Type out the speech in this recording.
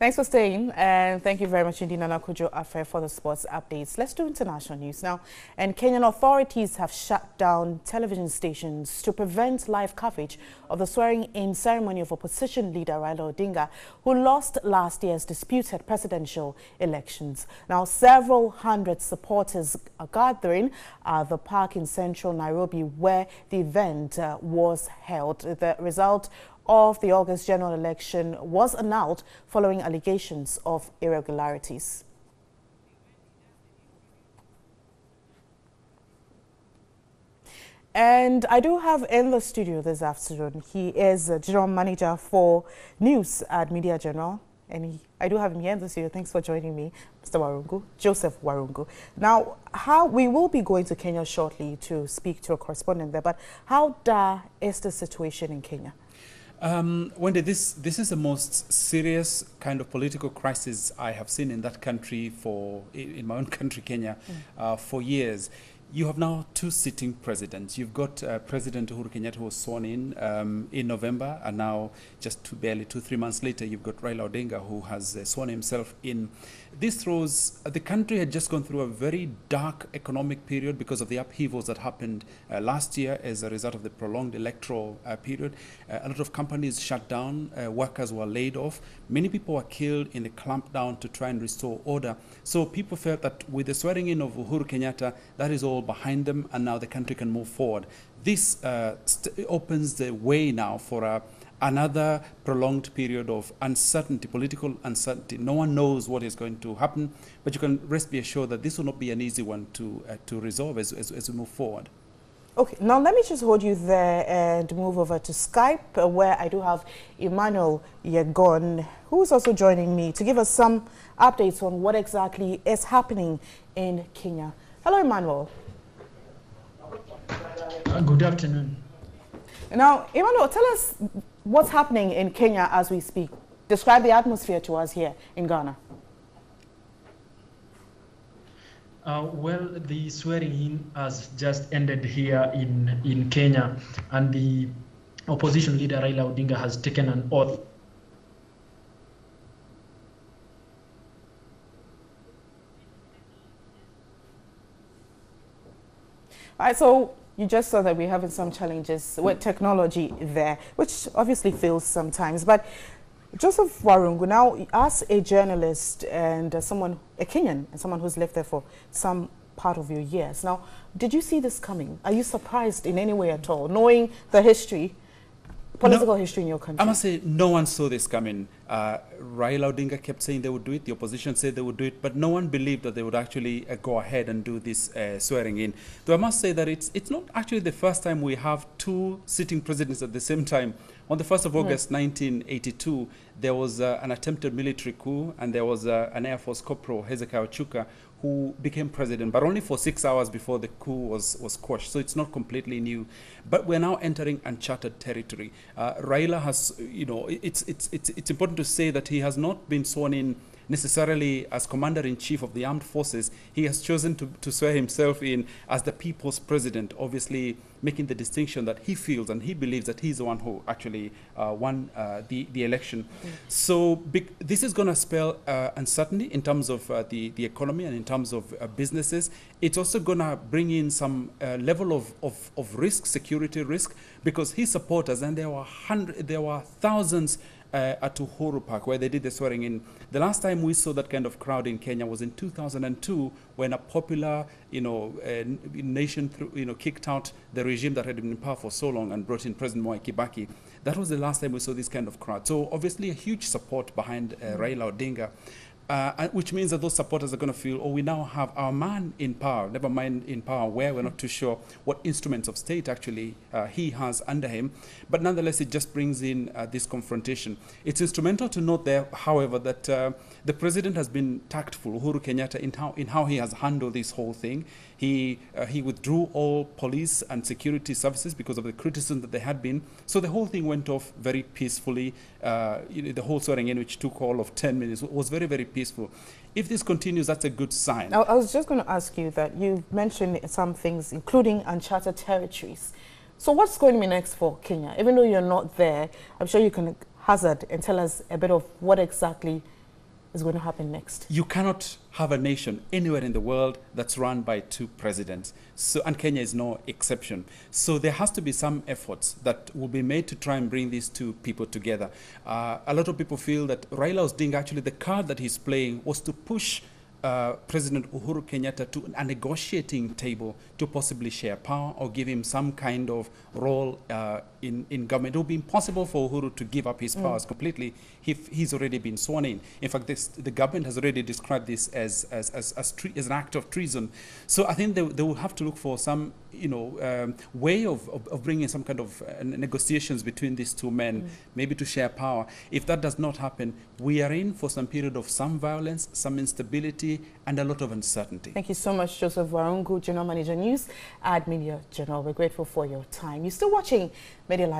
Thanks for staying, and thank you very much indeed, Nana Kujo Afe, for the sports updates. Let's do international news now. And Kenyan authorities have shut down television stations to prevent live coverage of the swearing-in ceremony of opposition leader Raila Odinga, who lost last year's disputed presidential elections. Now, several hundred supporters are gathering at the park in central Nairobi, where the event was held. The result of the August general election was annulled following allegations of irregularities. And I do have in the studio this afternoon, he is a general manager for news at Media General. And I do have him here in the studio. Thanks for joining me, Mr. Warungu, Joseph Warungu. Now, we will be going to Kenya shortly to speak to a correspondent there, but how dire is the situation in Kenya? Wendy, this is the most serious kind of political crisis I have seen in that country in my own country, Kenya, for years. You have now two sitting presidents. You've got President Uhuru Kenyatta, who was sworn in November, and now just barely 2-3 months later, you've got Raila Odinga, who has sworn himself in. This throws, the country had just gone through a very dark economic period because of the upheavals that happened last year as a result of the prolonged electoral period. A lot of companies shut down, workers were laid off, many people were killed in the clampdown to try and restore order. So people felt that with the swearing in of Uhuru Kenyatta, that is all behind them, and now the country can move forward. This opens the way now for another prolonged period of uncertainty, political uncertainty. No one knows what is going to happen, but you can be assured that this will not be an easy one to resolve as we move forward. Okay, now let me just hold you there and move over to Skype, where I do have Emmanuel Yegon, who is also joining me to give us some updates on what exactly is happening in Kenya. Hello, Emmanuel. Good afternoon. Now, Emmanuel, tell us what's happening in Kenya as we speak. Describe the atmosphere to us here in Ghana. Well, the swearing-in has just ended here in Kenya, and the opposition leader Raila Odinga has taken an oath. All right, so you just saw that we're having some challenges with technology there, which obviously fails sometimes. But Joseph Warungu, now as a journalist and a Kenyan, and someone who's lived there for some part of your years, now, did you see this coming? Are you surprised in any way at all, knowing the history, political history in your country? I must say, no one saw this coming. Raila Odinga kept saying they would do it. The opposition said they would do it, but no one believed that they would actually go ahead and do this swearing in. Though I must say that it's not actually the first time we have two sitting presidents at the same time. On the 1st of August, 1982, there was an attempted military coup, and there was an Air Force Corporal, Hezekiah Ochuka, who became president, but only for 6 hours before the coup was quashed. So it's not completely new. But we're now entering uncharted territory. Raila has, it's important to say that he has not been sworn in necessarily as commander-in-chief of the armed forces. He has chosen to swear himself in as the people's president, obviously making the distinction that he feels and he believes that he's the one who actually won the election. So this is going to spell uncertainty in terms of the economy and in terms of businesses. It's also going to bring in some level of risk, security risk, because his supporters, and there were thousands at Uhuru Park, where they did the swearing in. The last time we saw that kind of crowd in Kenya was in 2002, when a popular, nation, kicked out the regime that had been in power for so long and brought in President Mwai Kibaki. That was the last time we saw this kind of crowd. So obviously a huge support behind Raila Odinga. Which means that those supporters are going to feel, we now have our man in power, never mind in power where, we're not too sure what instruments of state actually he has under him. But nonetheless, it just brings in this confrontation. It's instrumental to note there, however, that the president has been tactful, Uhuru Kenyatta, in how he has handled this whole thing. He withdrew all police and security services because of the criticism that there had been. So the whole thing went off very peacefully. The whole swearing in, which took all of 10 minutes, was very, very peaceful. If this continues, that's a good sign. I was just going to ask you that you mentioned some things, including uncharted territories. So what's going to be next for Kenya? Even though you're not there, I'm sure you can hazard and tell us a bit of what exactly is going to happen next? You cannot have a nation anywhere in the world that's run by two presidents. So, and Kenya is no exception. So there has to be some efforts that will be made to try and bring these two people together. A lot of people feel that Raila Odinga, actually the card that he's playing was to push President Uhuru Kenyatta to a negotiating table to possibly share power or give him some kind of role in government. It will be impossible for Uhuru to give up his powers completely if he's already been sworn in. In fact, the government has already described this as an act of treason. So I think they will have to look for some way of bringing some kind of negotiations between these two men, maybe to share power. If that does not happen, we are in for some period of some violence, some instability, and a lot of uncertainty. Thank you so much, Joseph Warungu, General Manager News at Media General. We're grateful for your time. You're still watching Media Live.